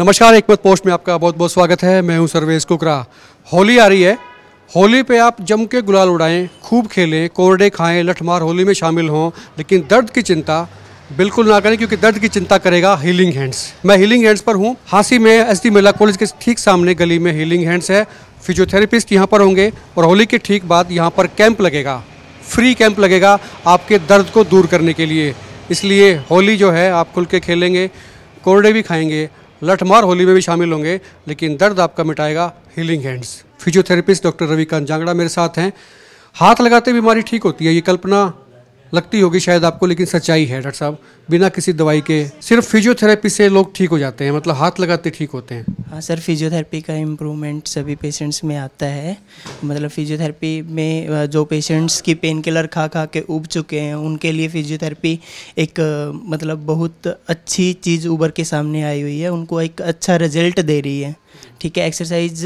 नमस्कार, हिकमत पोस्ट में आपका बहुत बहुत स्वागत है। मैं हूं सर्वेश कुकरा। होली आ रही है। होली पे आप जम के गुलाल उड़ाएं, खूब खेलें, कोरडे खाएं, लठमार होली में शामिल हों, लेकिन दर्द की चिंता बिल्कुल ना करें, क्योंकि दर्द की चिंता करेगा हीलिंग हैंड्स। मैं हीलिंग हैंड्स पर हूं, हांसी में एसडी महिला कॉलेज के ठीक सामने गली में हीलिंग हैंड्स है। फिजियोथेरेपिस्ट यहाँ पर होंगे और होली के ठीक बाद यहाँ पर कैंप लगेगा, फ्री कैंप लगेगा आपके दर्द को दूर करने के लिए। इसलिए होली जो है आप खुल के खेलेंगे, कोरडे भी खाएंगे, लठमार होली में भी शामिल होंगे, लेकिन दर्द आपका मिटाएगा healing hands. Physiotherapist doctor Ravikant Jangra मेरे साथ हैं। हाथ लगाते बीमारी ठीक होती है, ये कल्पना लगती होगी शायद आपको, लेकिन सच्चाई है डॉक्टर साहब। बिना किसी दवाई के सिर्फ फिजियोथेरेपी से लोग ठीक हो जाते हैं, मतलब हाथ लगाते ठीक होते हैं। हाँ सर, फिजियोथेरेपी का इम्प्रूवमेंट सभी पेशेंट्स में आता है। मतलब फिजियोथेरेपी में जो पेशेंट्स की पेन किलर खा खा के उब चुके हैं, उनके लिए फिजियोथेरेपी एक मतलब बहुत अच्छी चीज़ उभर के सामने आई हुई है, उनको एक अच्छा रिजल्ट दे रही है। ठीक है, एक्सरसाइज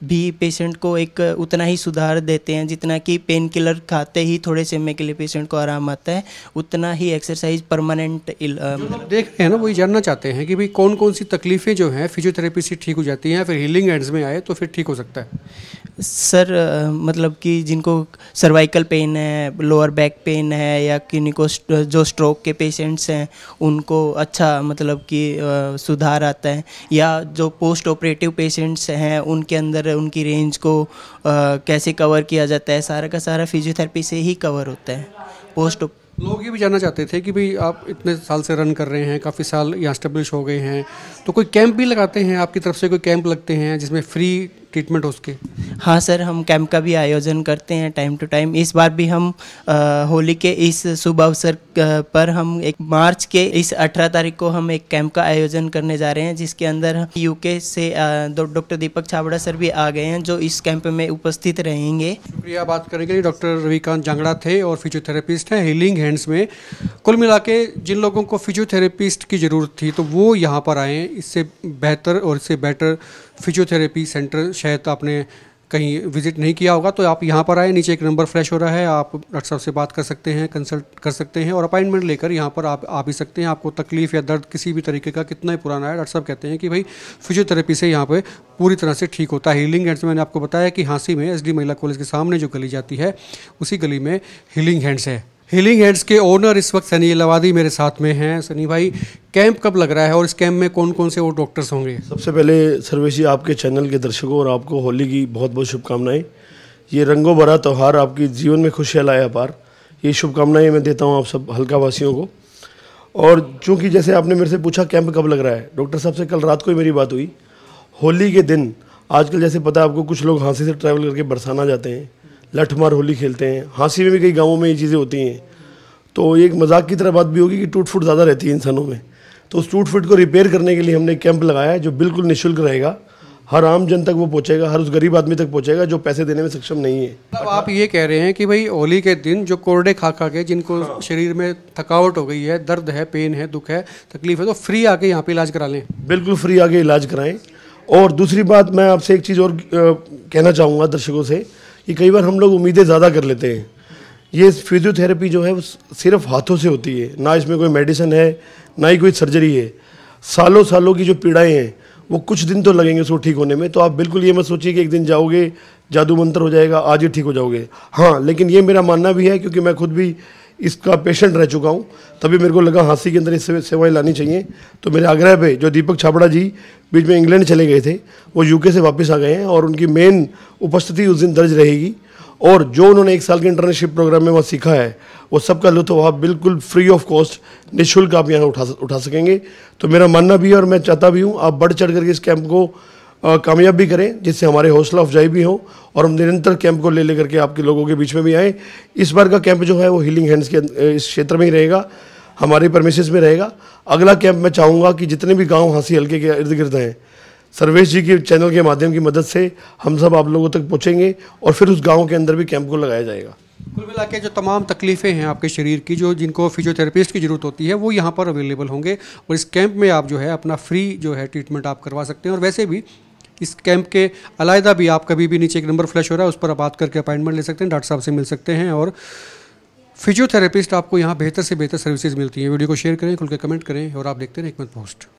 भी पेशेंट को एक उतना ही सुधार देते हैं जितना कि पेन किलर खाते ही थोड़े समय के लिए पेशेंट को आराम आता है, उतना ही एक्सरसाइज परमानेंट देख रहे हैं ना, वही जानना चाहते हैं कि भाई कौन कौन सी तकलीफ़ें जो हैं फिजियोथेरेपी से ठीक हो जाती हैं, फिर हीलिंग हैंड्स में आए तो फिर ठीक हो सकता है। सर मतलब कि जिनको सर्वाइकल पेन है, लोअर बैक पेन है, या किन्हीं को जो स्ट्रोक के पेशेंट्स हैं उनको अच्छा मतलब कि सुधार आता है, या जो पोस्ट ऑपरेटिव पेशेंट्स हैं उनके अंदर उनकी रेंज को कैसे कवर किया जाता है, सारा का सारा फिजियोथेरेपी से ही कवर होता है। लोग ये भी जानना चाहते थे कि भाई आप इतने साल से रन कर रहे हैं, काफ़ी साल यहाँ स्टेब्लिश हो गए हैं, तो कोई कैंप भी लगाते हैं आपकी तरफ से? कोई कैंप लगते हैं जिसमें फ्री ट्रीटमेंट हो उसके? हाँ सर, हम कैंप का भी आयोजन करते हैं टाइम टू टाइम। इस बार भी हम होली के इस शुभ अवसर पर हम एक मार्च के इस 18 तारीख को हम एक कैंप का आयोजन करने जा रहे हैं, जिसके अंदर यूके से डॉक्टर दीपक छाबड़ा सर भी आ गए हैं, जो इस कैंप में उपस्थित रहेंगे। शुक्रिया बात करने के लिए। डॉक्टर रविकांत जांगड़ा थे और फिजियोथेरेपिस्ट हैं हीलिंग हैंड्स में। कुल मिला के जिन लोगों को फिजियोथेरेपिस्ट की ज़रूरत थी तो वो यहाँ पर आएँ। इससे बेहतर और इससे बेटर फिजियोथेरेपी सेंटर शायद आपने कहीं विजिट नहीं किया होगा, तो आप यहाँ पर आए। नीचे एक नंबर फ्लैश हो रहा है, आप डॉक्टर साहब से बात कर सकते हैं, कंसल्ट कर सकते हैं और अपॉइंटमेंट लेकर यहाँ पर आप आ भी सकते हैं। आपको तकलीफ़ या दर्द किसी भी तरीके का कितना ही पुराना है, डॉक्टर साहब कहते हैं कि भाई फिजियोथेरेपी से यहाँ पे पूरी तरह से ठीक होता है। हीलिंग हैंड्स में मैंने आपको बताया कि हांसी में एसडी महिला कॉलेज के सामने जो गली जाती है उसी गली में हीलिंग हैंड्स है। हीलिंग हैंड्स के ओनर इस वक्त सनी लवादी मेरे साथ में हैं। सनी भाई, कैंप कब लग रहा है और इस कैंप में कौन कौन से वो डॉक्टर्स होंगे? सबसे पहले सर्वेश जी, आपके चैनल के दर्शकों और आपको होली की बहुत बहुत शुभकामनाएं। ये रंगों भरा त्यौहार आपकी जीवन में खुशियाँ लाए अपार, ये शुभकामनाएं मैं देता हूँ आप सब हल्का वासियों को। और चूँकि जैसे आपने मेरे से पूछा कैंप कब लग रहा है, डॉक्टर साहब से कल रात को ही मेरी बात हुई। होली के दिन आजकल जैसे पता है आपको, कुछ लोग हांसी से ट्रैवल करके बरसाना जाते हैं, लठमार होली खेलते हैं। हांसी में भी कई गाँवों में ये चीज़ें होती हैं, तो एक मजाक की तरह बात भी होगी कि टूट फूट ज़्यादा रहती है इंसानों में। तो उस टूट फूट को रिपेयर करने के लिए हमने कैंप लगाया है जो बिल्कुल निःशुल्क रहेगा। हर आम जन तक वो पहुंचेगा, हर उस गरीब आदमी तक पहुंचेगा जो पैसे देने में सक्षम नहीं है। अब आप ये कह रहे हैं कि भाई होली के दिन जो कोरडे खा खा के जिनको शरीर में थकावट हो गई है, दर्द है, पेन है, दुख है, तकलीफ है, तो फ्री आके यहाँ पे इलाज करा लें? बिल्कुल फ्री आके इलाज कराएं। और दूसरी बात, मैं आपसे एक चीज़ और कहना चाहूँगा दर्शकों से कि कई बार हम लोग उम्मीदें ज़्यादा कर लेते हैं। ये फिजियोथेरेपी जो है वो सिर्फ हाथों से होती है, ना इसमें कोई मेडिसिन है, ना ही कोई सर्जरी है। सालों सालों की जो पीड़ाएं हैं वो कुछ दिन तो लगेंगे उसको ठीक होने में। तो आप बिल्कुल ये मत सोचिए कि एक दिन जाओगे जादू मंत्र हो जाएगा, आज ही ठीक हो जाओगे। हाँ, लेकिन ये मेरा मानना भी है, क्योंकि मैं खुद भी इसका पेशेंट रह चुका हूँ, तभी मेरे को लगा हांसी के अंदर इस सेवाएँ लानी चाहिए। तो मेरे आग्रह पे जो दीपक छाबड़ा जी बीच में इंग्लैंड चले गए थे, वो यूके से वापस आ गए हैं और उनकी मेन उपस्थिति उस दिन दर्ज रहेगी। और जो उन्होंने 1 साल के इंटर्नशिप प्रोग्राम में वहाँ सीखा है वो सबका लुत्फ़ आप बिल्कुल फ्री ऑफ कॉस्ट निःशुल्क आप यहाँ उठा सकेंगे। तो मेरा मानना भी है और मैं चाहता भी हूँ आप बढ़ चढ़ करके इस कैंप को कामयाब भी करें, जिससे हमारे हौसला अफजाई भी हो और हम निरंतर कैंप को ले करके आपके लोगों के बीच में भी आएँ। इस बार का कैंप जो है वो हीलिंग हैंड्स के इस क्षेत्र में ही रहेगा, हमारे परमिसेस में रहेगा। अगला कैंप मैं चाहूँगा कि जितने भी गाँव हांसी हल्के के इर्द गिर्द हैं, सर्वेश जी के चैनल के माध्यम की मदद से हम सब आप लोगों तक पहुंचेंगे और फिर उस गांव के अंदर भी कैंप को लगाया जाएगा। कुल मिला के जो तमाम तकलीफ़ें हैं आपके शरीर की, जो जिनको फिजियोथेरेपिस्ट की ज़रूरत होती है, वो यहाँ पर अवेलेबल होंगे और इस कैंप में आप जो है अपना फ्री जो है ट्रीटमेंट आप करवा सकते हैं। और वैसे भी इस कैंप के अलहदा भी आप कभी भी नीचे एक नंबर फ्लैश हो रहा है, उस पर आप बात करके अपॉइंटमेंट ले सकते हैं, डॉक्टर साहब से मिल सकते हैं और फिजियोथेरेपिस्ट आपको यहाँ बेहतर से बेहतर सर्विसेज मिलती हैं। वीडियो को शेयर करें, खुल के कमेंट करें और आप देखते रहें हिकमत पोस्ट।